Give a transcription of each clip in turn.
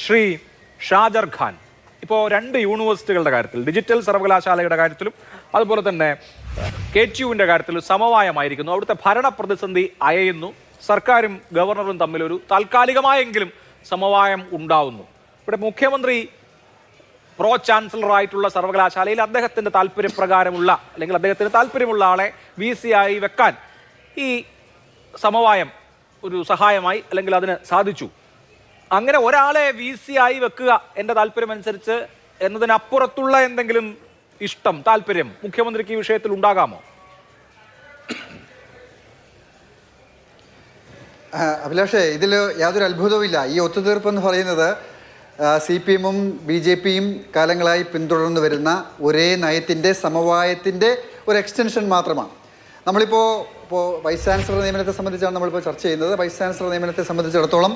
ശ്രീ ഷാജർ ഖാൻ ഇപ്പോൾ രണ്ട് യൂണിവേഴ്സിറ്റികളുടെ കാര്യത്തിൽ, ഡിജിറ്റൽ സർവകലാശാലയുടെ കാര്യത്തിലും അതുപോലെ തന്നെ KTUവിൻ്റെ കാര്യത്തിലും സമവായമായിരിക്കുന്നു. അവിടുത്തെ ഭരണ പ്രതിസന്ധി അയയുന്നു. സർക്കാരും ഗവർണറും തമ്മിലൊരു താൽക്കാലികമായെങ്കിലും സമവായം ഉണ്ടാവുന്നു. ഇവിടെ മുഖ്യമന്ത്രി പ്രോ ചാൻസലറായിട്ടുള്ള സർവകലാശാലയിൽ അദ്ദേഹത്തിൻ്റെ താല്പര്യപ്രകാരമുള്ള അല്ലെങ്കിൽ അദ്ദേഹത്തിന് താല്പര്യമുള്ള ആളെ VC ആയി വെക്കാൻ ഈ സമവായം ഒരു സഹായമായി അല്ലെങ്കിൽ അതിന് സാധിച്ചു. അങ്ങനെ ഒരാളെ VC ആയി വെക്കുക എൻ്റെ താല്പര്യമനുസരിച്ച് എന്നതിനപ്പുറത്തുള്ള എന്തെങ്കിലും ഇഷ്ടം, താല്പര്യം മുഖ്യമന്ത്രിക്ക് ഈ വിഷയത്തിൽ ഉണ്ടാകാമോ? അഭിലാഷേ, ഇതിൽ യാതൊരു അത്ഭുതവുമില്ല. ഈ ഒത്തുതീർപ്പ് എന്ന് പറയുന്നത് CPM-ഉം BJP-യും കാലങ്ങളായി പിന്തുടർന്നു വരുന്ന ഒരേ നയത്തിൻ്റെ സമവായത്തിൻ്റെ ഒരു എക്സ്റ്റൻഷൻ മാത്രമാണ്. നമ്മളിപ്പോൾ വൈസ് ചാൻസലർ നിയമനത്തെ സംബന്ധിച്ചാണ് നമ്മളിപ്പോൾ ചർച്ച ചെയ്യുന്നത്. വൈസ് ചാൻസലർ നിയമനത്തെ സംബന്ധിച്ചിടത്തോളം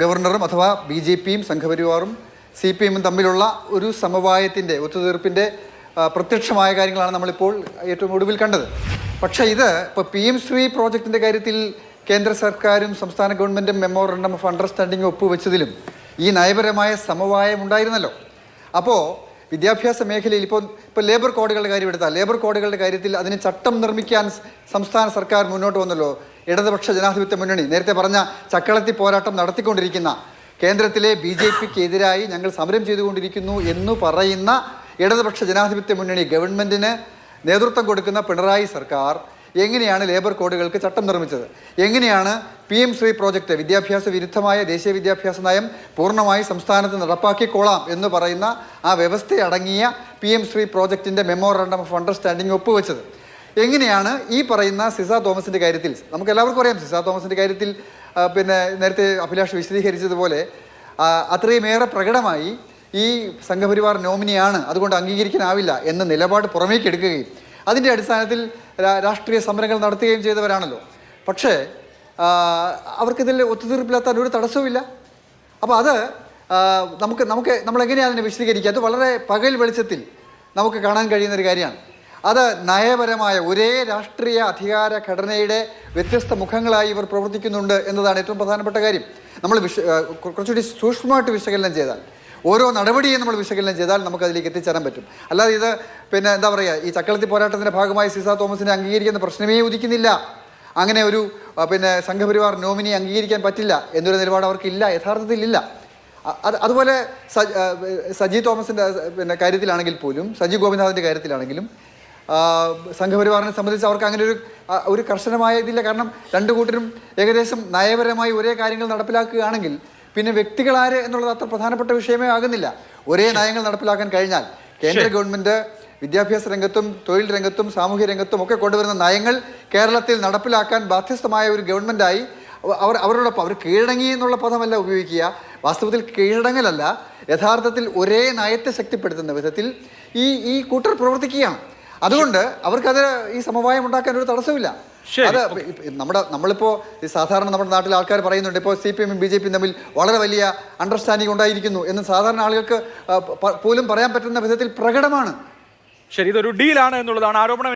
ഗവർണറും അഥവാ BJP-യും സംഘപരിവാറും CPM-ഉം തമ്മിലുള്ള ഒരു സമവായത്തിൻ്റെ ഒത്തുതീർപ്പിൻ്റെ പ്രത്യക്ഷമായ കാര്യങ്ങളാണ് നമ്മളിപ്പോൾ ഏറ്റവും ഒടുവിൽ കണ്ടത്. പക്ഷേ ഇത് ഇപ്പോൾ PM ശ്രീ പ്രോജക്റ്റിൻ്റെ കാര്യത്തിൽ കേന്ദ്ര സർക്കാരും സംസ്ഥാന ഗവൺമെൻറ്റും മെമ്മോറണ്ടം ഓഫ് അണ്ടർസ്റ്റാൻഡിംഗ് ഒപ്പുവെച്ചതിലും ഈ നയപരമായ സമവായം ഉണ്ടായിരുന്നല്ലോ. അപ്പോൾ വിദ്യാഭ്യാസ മേഖലയിൽ ഇപ്പോൾ ലേബർ കോഡുകളുടെ കാര്യം എടുത്താൽ, ലേബർ കോഡുകളുടെ കാര്യത്തിൽ അതിന് ചട്ടം നിർമ്മിക്കാൻ സംസ്ഥാന സർക്കാർ മുന്നോട്ട് വന്നല്ലോ. ഇടതുപക്ഷ ജനാധിപത്യ മുന്നണി നേരത്തെ പറഞ്ഞ ചക്കളത്തി പോരാട്ടം നടത്തിക്കൊണ്ടിരിക്കുന്ന, കേന്ദ്രത്തിലെ BJP-ക്ക് എതിരായി ഞങ്ങൾ സമരം ചെയ്തുകൊണ്ടിരിക്കുന്നു എന്ന് പറയുന്ന ഇടതുപക്ഷ ജനാധിപത്യ മുന്നണി ഗവൺമെൻറ്റിന് നേതൃത്വം കൊടുക്കുന്ന പിണറായി സർക്കാർ എങ്ങനെയാണ് ലേബർ കോഡുകൾക്ക് ചട്ടം നിർമ്മിച്ചത്? എങ്ങനെയാണ് PM ശ്രീ പ്രോജക്റ്റ്, വിദ്യാഭ്യാസ വിരുദ്ധമായ ദേശീയ വിദ്യാഭ്യാസ നയം പൂർണ്ണമായി സംസ്ഥാനത്ത് നടപ്പാക്കിക്കോളാം എന്ന് പറയുന്ന ആ വ്യവസ്ഥയടങ്ങിയ PM ശ്രീ പ്രോജക്റ്റിൻ്റെ മെമ്മോറണ്ടം ഓഫ് അണ്ടർസ്റ്റാൻഡിംഗ് ഒപ്പുവെച്ചത്? എങ്ങനെയാണ് ഈ പറയുന്ന സിസ തോമസിൻ്റെ കാര്യത്തിൽ, നമുക്ക് എല്ലാവർക്കും അറിയാം സിസ തോമസിൻ്റെ കാര്യത്തിൽ പിന്നെ നേരത്തെ അഭിലാഷ് വിശദീകരിച്ചതുപോലെ അത്രയുമേറെ പ്രകടമായി ഈ സംഘപരിവാർ നോമിനിയാണ്, അതുകൊണ്ട് അംഗീകരിക്കാനാവില്ല എന്ന നിലപാട് പുറമേക്ക് എടുക്കുകയും അതിൻ്റെ അടിസ്ഥാനത്തിൽ രാഷ്ട്രീയ സമരങ്ങൾ നടത്തുകയും ചെയ്തവരാണല്ലോ. പക്ഷേ അവർക്കിതിൽ ഒത്തുതീർപ്പിലെത്താൻ ഒരു തടസ്സവുമില്ല. അപ്പോൾ അത് നമ്മളെങ്ങനെയാണ് അതിനെ വിശദീകരിക്കുക? അത് വളരെ പകൽ വെളിച്ചത്തിൽ നമുക്ക് കാണാൻ കഴിയുന്നൊരു കാര്യമാണ്. അത് നയപരമായ ഒരേ രാഷ്ട്രീയ അധികാര ഘടനയുടെ വ്യത്യസ്ത മുഖങ്ങളായി ഇവർ പ്രവർത്തിക്കുന്നുണ്ട് എന്നതാണ് ഏറ്റവും പ്രധാനപ്പെട്ട കാര്യം. നമ്മൾ കുറച്ചുകൂടി സൂക്ഷ്മമായിട്ട് വിശകലനം ചെയ്താൽ, ഓരോ നടപടിയും നമ്മൾ വിശകലനം ചെയ്താൽ നമുക്കതിലേക്ക് എത്തിച്ചേരാൻ പറ്റും. അല്ലാതെ ഇത് പിന്നെ എന്താ പറയുക, ഈ ചക്കളത്തി പോരാട്ടത്തിൻ്റെ ഭാഗമായി സിസ തോമസിനെ അംഗീകരിക്കുന്ന പ്രശ്നമേ ഉദിക്കുന്നില്ല, അങ്ങനെ ഒരു പിന്നെ സംഘപരിവാർ നോമിനി അംഗീകരിക്കാൻ പറ്റില്ല എന്നൊരു നിലപാട് അവർക്കില്ല, യഥാർത്ഥത്തിലില്ല. അതുപോലെ സജി തോമസിൻ്റെ പിന്നെ കാര്യത്തിലാണെങ്കിൽ പോലും, സജി ഗോപിനാഥിൻ്റെ കാര്യത്തിലാണെങ്കിലും സംഘപരിവാറിനെ സംബന്ധിച്ച് അവർക്ക് അങ്ങനെ ഒരു കർശനമായ ഇതില്ല. കാരണം രണ്ടു കൂട്ടരും ഏകദേശം നയപരമായി ഒരേ കാര്യങ്ങൾ നടപ്പിലാക്കുകയാണെങ്കിൽ പിന്നെ വ്യക്തികളാര് എന്നുള്ളത് അത്ര പ്രധാനപ്പെട്ട വിഷയമേ ആകുന്നില്ല. ഒരേ നയങ്ങൾ നടപ്പിലാക്കാൻ കഴിഞ്ഞാൽ കേന്ദ്ര ഗവൺമെൻറ് വിദ്യാഭ്യാസ രംഗത്തും തൊഴിൽ രംഗത്തും സാമൂഹ്യ രംഗത്തും ഒക്കെ കൊണ്ടുവരുന്ന നയങ്ങൾ കേരളത്തിൽ നടപ്പിലാക്കാൻ ബാധ്യസ്ഥമായ ഒരു ഗവൺമെൻറ്റായി അവരോടൊപ്പം അവർ കീഴടങ്ങി എന്നുള്ള പദമല്ല ഉപയോഗിക്കുക, വാസ്തവത്തിൽ കീഴടങ്ങലല്ല, യഥാർത്ഥത്തിൽ ഒരേ നയത്തെ ശക്തിപ്പെടുത്തുന്ന വിധത്തിൽ ഈ കൂട്ടർ പ്രവർത്തിക്കുകയാണ്. അതുകൊണ്ട് അവർക്കത് ഈ സമവായം ഉണ്ടാക്കാൻ ഒരു തടസ്സമില്ല. അത് നമ്മളിപ്പോൾ സാധാരണ നമ്മുടെ നാട്ടിൽ ആൾക്കാർ പറയുന്നുണ്ട്, ഇപ്പോൾ CPM-ഉം BJP-യും തമ്മിൽ വളരെ വലിയ അണ്ടർസ്റ്റാൻഡിങ് ഉണ്ടായിരിക്കുന്നു എന്ന് സാധാരണ ആളുകൾക്ക് പോലും പറയാൻ പറ്റുന്ന വിധത്തിൽ പ്രകടമാണ്. ശരി, ഇതൊരു ഡീലാണ് എന്നുള്ളതാണ് ആരോപണം.